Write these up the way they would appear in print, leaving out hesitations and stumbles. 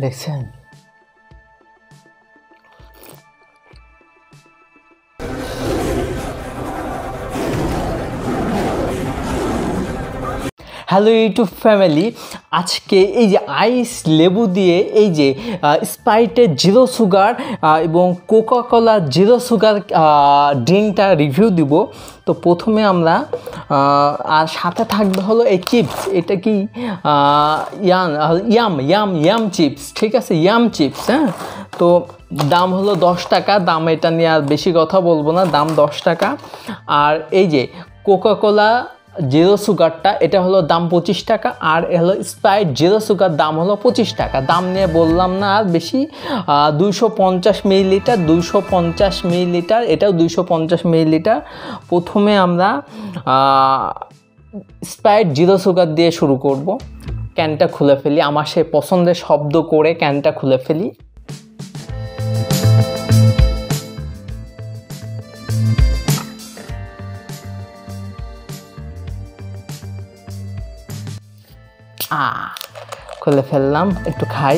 দেখছেন? Hello YouTube family, আজকে এই যে আইস লেবু দিয়ে এই যে স্প্রাইটের জিরো সুগার এবং কোকা কোলা জিরো সুগার ড্রিঙ্কটা রিভিউ দিব। তো প্রথমে আমরা আর সাথে থাকবে হলো এই চিপস, এটা কি ইয়াম চিপস, ঠিক আছে, ইয়াম চিপস। হ্যাঁ, তো দাম হলো 10 টাকা। দাম এটা নিয়ে আর বেশি কথা বলবো না, দাম 10 টাকা। আর এই যে কোকা কোলা জিরো সুগারটা, এটা হলো দাম 25 টাকা। আর হলো স্প্রাইট জিরো সুগার, দাম হলো 25 টাকা। দাম নিয়ে বললাম না আর বেশি। 250 মিলিলিটার, 250 মিলিলিটার, এটাও 250 মিলিলিটার। প্রথমে আমরা স্প্রাইট জিরো সুগার দিয়ে শুরু করব। ক্যানটা খুলে ফেলি, আমার সে পছন্দের শব্দ করে ক্যানটা খুলে ফেলি। খুলে ফেললাম, একটু খাই।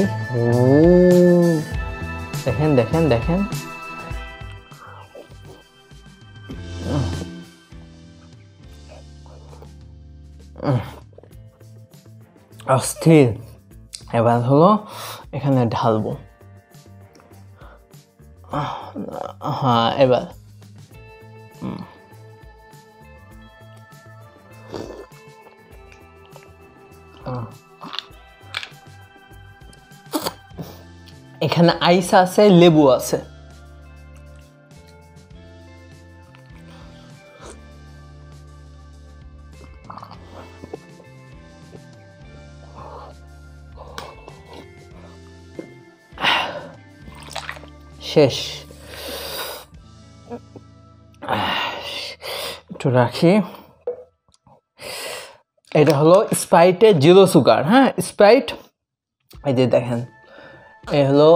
দেখেন দেখেন দেখেন, অস্থির। এবার হলো এখানে ঢালবো। হ্যাঁ, এবার এখানে আইস আছে, লেবু আছে। শেষ, একটু রাখি। এটা হলো স্প্রাইটের জিরো সুগার। হ্যাঁ, স্প্রাইট, এই যে দেখেন, এই হলো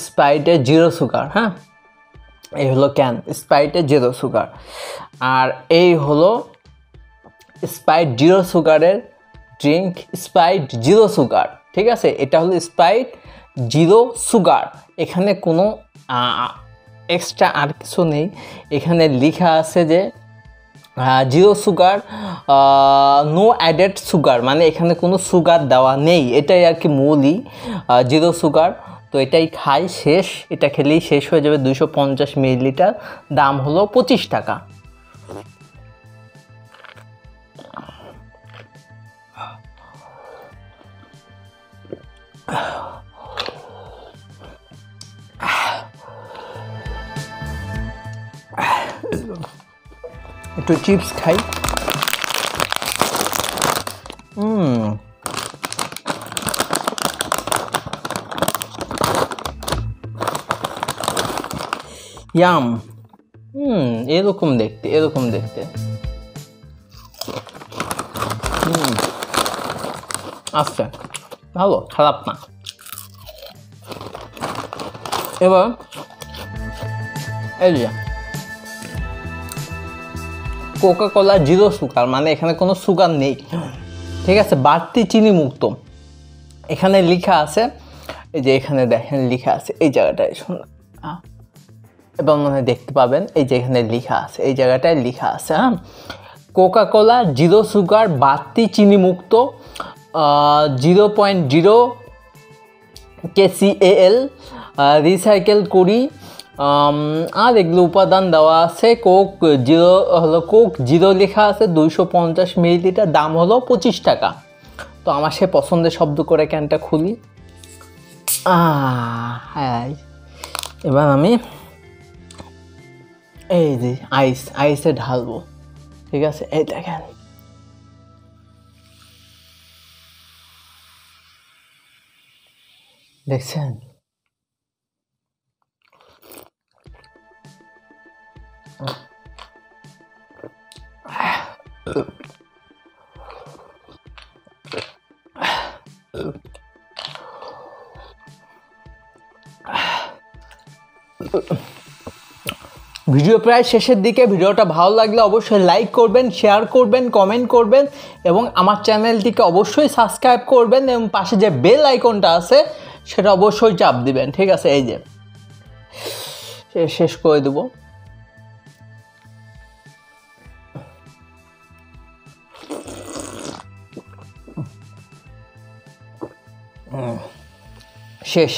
স্প্রাইটের জিরো সুগার। হ্যাঁ, এই হলো ক্যান স্প্রাইটের জিরো সুগার। আর এই হলো স্প্রাইট জিরো সুগারের ড্রিঙ্ক, স্প্রাইট জিরো সুগার। ঠিক আছে, এটা হলো স্প্রাইট জিরো সুগার। এখানে কোনো এক্সট্রা আর কিছু নেই। এখানে লেখা আছে যে zero sugar, no added sugar, মানে এখানে কোনো সুগার দেওয়া নেই। এটাই আর কি মূলই জিরো সুগার। তো এটাই খাই, শেষ। এটা খেলেই শেষ হয়ে যাবে। 250 মিলিলিটার, দাম হলো 25 টাকা। একটু চিপস খাই। ইয়াম, এরকম দেখতে, এরকম দেখতে। আচ্ছা, ভালো, খারাপ না। এবার এই যে কোকা কোলা জিরো সুগার, মানে এখানে কোনো সুগার নেই। ঠিক আছে, বাড়তি চিনি মুক্ত। এখানে লেখা আছে, এই যে এখানে দেখেন লেখা আছে এই জায়গাটায়, এবং মনে হয় দেখতে পাবেন, এই যে এখানে লেখা আছে, এই জায়গাটায় লেখা আছে। হ্যাঁ, কোকা কোলা জিরো সুগার, বাড়তি চিনি মুক্ত, 0.0 KCAL, রিসাইকেল করি। আর এগুলো উপাদান দেওয়া আছে। কোক জিরো হলো, কোক জিরো লেখা আছে, 250 মিলিলিটার, দাম হলো 25 টাকা। তো আমার সে পছন্দের শব্দ করে ক্যানটা খুলি। হ্যাঁ, এবার আমি এই যে আইসে ঢালবো। ঠিক আছে, এই দেখেন, দেখছেন? ভিডিও প্রায় শেষের দিকে। ভিডিওটা ভালো লাগলে অবশ্যই লাইক করবেন, শেয়ার করবেন, কমেন্ট করবেন এবং আমার চ্যানেলটিকে অবশ্যই সাবস্ক্রাইব করবেন এবং পাশে যে বেল আইকনটা আছে সেটা অবশ্যই চাপ দিবেন। ঠিক আছে, এই যে শেষ করে দেব। শেষ।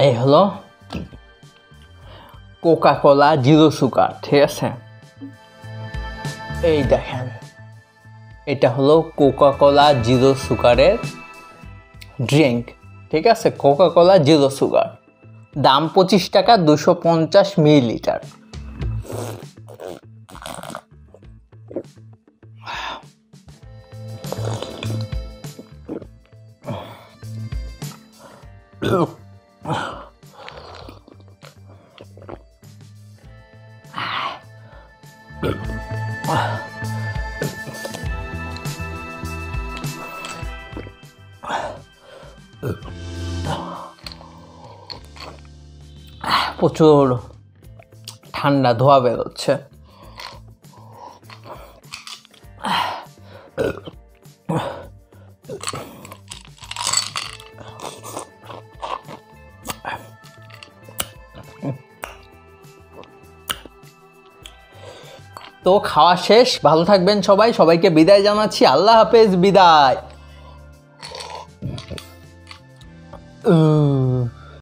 এই হলো কোকা কোলা জিরো সুগার। ঠিক আছে, এই দেখেন এটা হলো কোকা কোলা জিরো সুগারের ড্রিঙ্ক। ঠিক আছে, কোকা কোলা জিরো সুগার, দাম 25 টাকা, 250 মিলিলিটার। প্রচুর ঠান্ডা ধোয়া বেরোচ্ছে। তো খাওয়া শেষ, ভালো থাকবেন সবাই, সবাইকে বিদায় জানাচ্ছি, আল্লাহ হাফেজ, বিদায়।